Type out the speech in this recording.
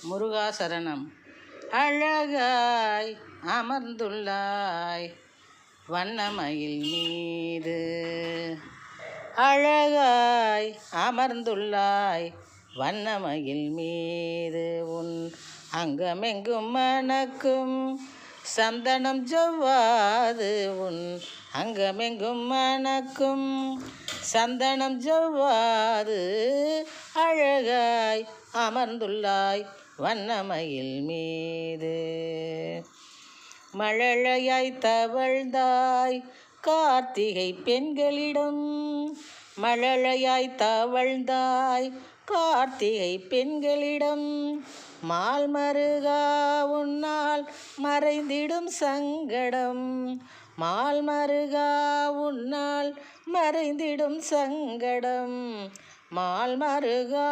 முருகா சரணம். அழகாய் அமர்ந்துள்ளாய் வண்ணமயில் மீது, அழகாய் அமர்ந்துள்ளாய் வண்ணமயில் மீது. உன் அங்கமெங்கும் மணக்கும் சந்தனம் ஜவ்வாது, உன் அங்கமெங்கும் மணக்கும் சந்தனம் ஜவ்வாது. அழகாய் அமர்ந்துள்ளாய் வண்ணமயில் மீது. மழலையாய் தவழ்ந்தாய் கார்த்திகை பெண்களிடம், மழலையாய் தவழ்ந்தாய் கார்த்திகை பெண்களிடம். மால் மருகா உன்னால் மறைந்திடும் சங்கடம், மால் மருகா உன்னால் மறைந்திடும் சங்கடம். மால் மருகா